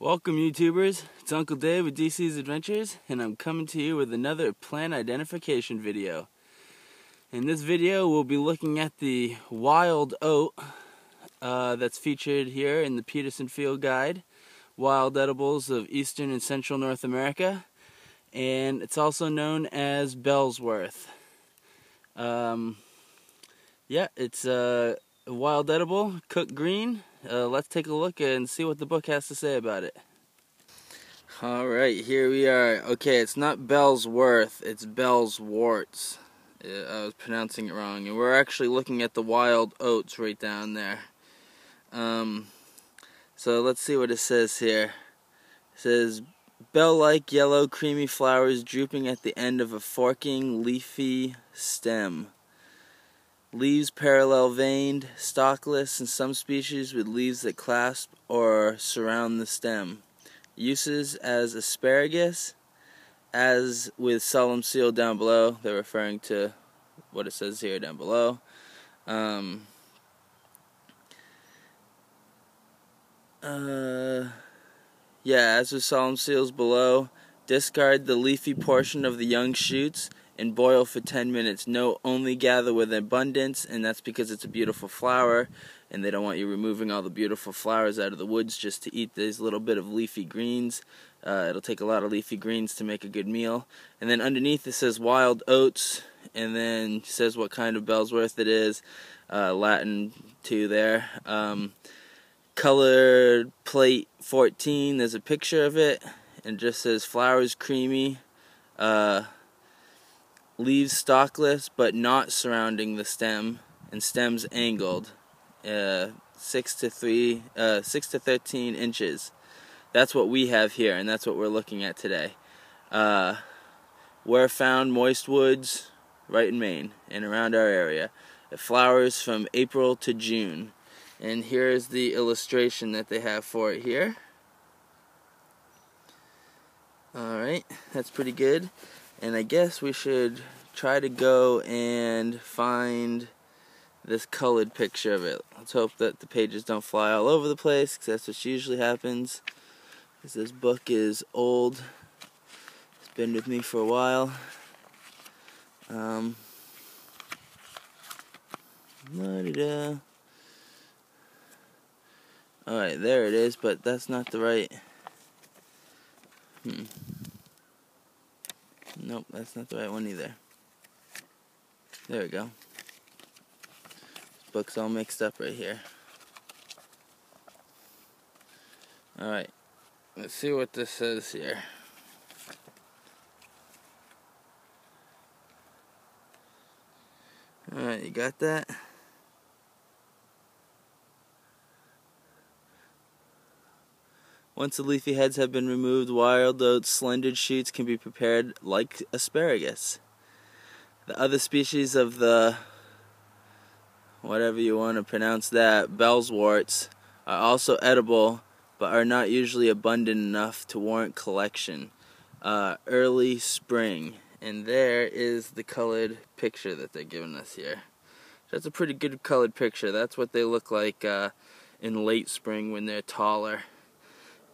Welcome YouTubers, it's Uncle Dave with DEECEE'S Adventures, and I'm coming to you with another plant identification video. In this video we'll be looking at the wild oat that's featured here in the Peterson Field Guide, Wild Edibles of Eastern and Central North America, and it's also known as Bellwort. It's a wild edible, cooked green. Let's take a look and see what the book has to say about it. Alright, here we are. Okay, it's not Bellsworth, it's Bellsworts. I was pronouncing it wrong. And we're actually looking at the wild oats right down there. So let's see what it says here. It says, bell-like yellow creamy flowers drooping at the end of a forking leafy stem. Leaves parallel veined, stalkless in some species with leaves that clasp or surround the stem. Uses as asparagus, as with solemn seal down below. They're referring to what it says here down below. As with solemn seals below, discard the leafy portion of the young shoots and boil for 10 minutes. Note, only gather with abundance, and that's because it's a beautiful flower, and they don't want you removing all the beautiful flowers out of the woods just to eat these little bit of leafy greens. It'll take a lot of leafy greens to make a good meal. And then underneath it says wild oats, and then says what kind of Bellsworth it is, Latin too there. Colored plate 14, there's a picture of it, and it just says flowers creamy, leaves stalkless but not surrounding the stem, and stems angled, 6 to 13 inches. That's what we have here, and that's what we're looking at today. Where found moist woods, right in Maine and around our area. It flowers from April to June. And here's the illustration that they have for it here. Alright, that's pretty good. And I guess we should try to go and find this colored picture of it. Let's hope that the pages don't fly all over the place, because that's what usually happens. Because this book is old. It's been with me for a while. Alright, there it is, but that's not the right... Nope, that's not the right one either. There we go. This book's all mixed up right here. Alright, let's see what this says here. Alright, you got that? Once the leafy heads have been removed, wild oats' slendered shoots can be prepared like asparagus. The other species of the, whatever you want to pronounce that, Bellsworts, are also edible, but are not usually abundant enough to warrant collection. Early spring. And there is the colored picture that they're giving us here. That's a pretty good colored picture. That's what they look like in late spring when they're taller.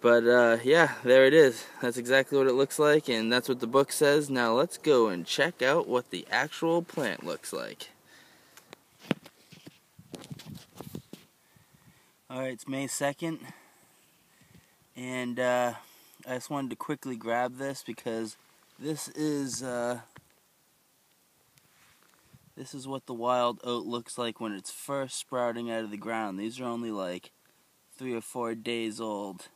But yeah, there it is. That's exactly what it looks like, and that's what the book says. Now let's go and check out what the actual plant looks like. Alright, it's May 2nd, and I just wanted to quickly grab this because this is what the wild oat looks like when it's first sprouting out of the ground. These are only like 3 or 4 days old.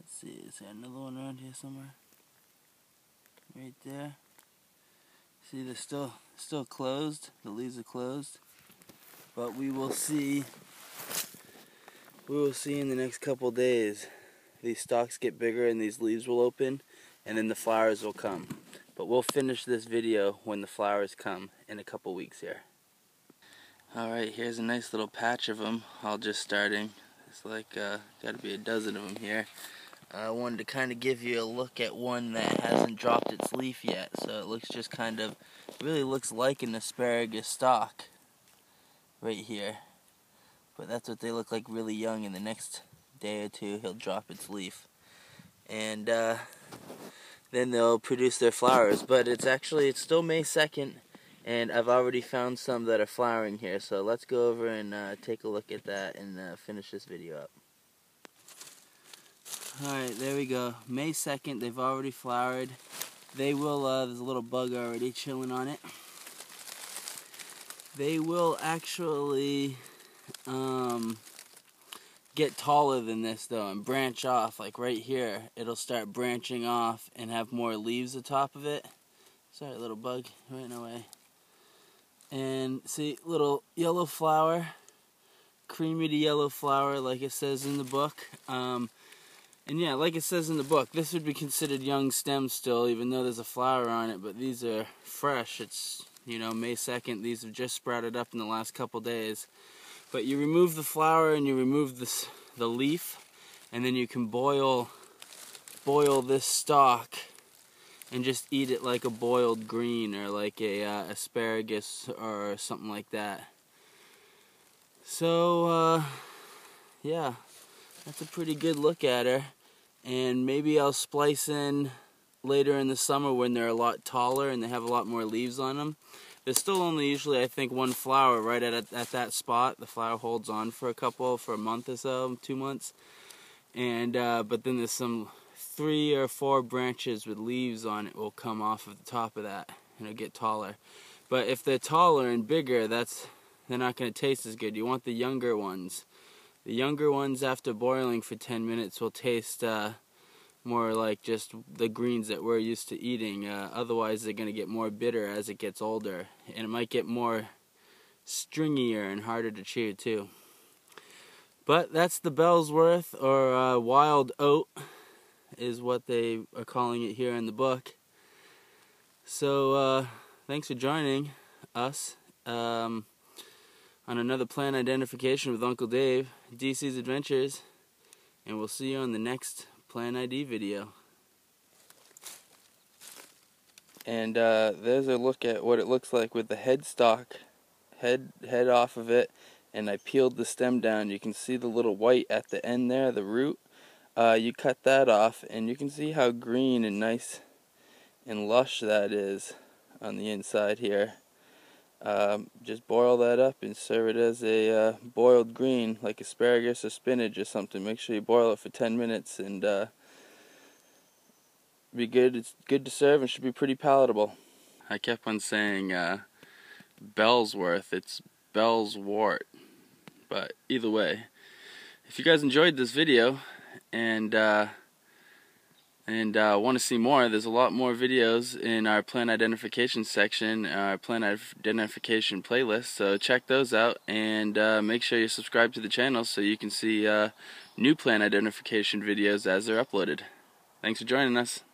Let's see, is there another one around here somewhere? Right there. See, they're still closed. The leaves are closed. But we will see in the next couple days. These stalks get bigger and these leaves will open, and then the flowers will come. But we'll finish this video when the flowers come in a couple weeks here. Alright, here's a nice little patch of them, all just starting. It's like, gotta be a dozen of them here. I wanted to kind of give you a look at one that hasn't dropped its leaf yet. So it looks just kind of, really looks like an asparagus stalk right here. but that's what they look like really young. In the next day or two, he'll drop its leaf, and then they'll produce their flowers. But it's still May 2nd, and I've already found some that are flowering here. So let's go over and take a look at that and finish this video up. Alright, there we go. May 2nd, they've already flowered. They will, there's a little bug already chilling on it. They will actually get taller than this though and branch off. Like right here, it'll start branching off and have more leaves atop of it. Sorry, little bug, right away. And see, little yellow flower, creamy to yellow flower like it says in the book. And yeah, like it says in the book, this would be considered young stem still, even though there's a flower on it, but these are fresh. It's, you know, May 2nd. These have just sprouted up in the last couple days. But you remove the flower and you remove the leaf, and then you can boil this stalk and just eat it like a boiled green or like a asparagus or something like that. So, yeah, that's a pretty good look at her. And maybe I'll splice in later in the summer when they're a lot taller and they have a lot more leaves on them. There's still only usually, I think, one flower right at that spot. The flower holds on for a month or so, 2 months. And but then there's some 3 or 4 branches with leaves on it will come off of the top of that, and it'll get taller. But if they're taller and bigger, they're not going to taste as good. You want the younger ones. The younger ones, after boiling for 10 minutes, will taste more like just the greens that we're used to eating. Otherwise, they're going to get more bitter as it gets older. And it might get more stringier and harder to chew, too. But that's the Bellsworth, or wild oat, is what they are calling it here in the book. So, thanks for joining us on another plant identification with Uncle Dave, DEECEE'S Adventures, and we'll see you on the next plant ID video. And there's a look at what it looks like with the headstock, head off of it, and I peeled the stem down. You can see the little white at the end there, the root. You cut that off, and you can see how green and nice and lush that is on the inside here. Just boil that up and serve it as a boiled green, like asparagus or spinach or something. Make sure you boil it for 10 minutes and be good. It's good to serve and should be pretty palatable. I kept on saying Bellsworth. It's Bellwort. But either way, if you guys enjoyed this video and want to see more, there's a lot more videos in our plant identification section, our plant identification playlist, so check those out, and make sure you subscribe to the channel so you can see new plant identification videos as they're uploaded. Thanks for joining us.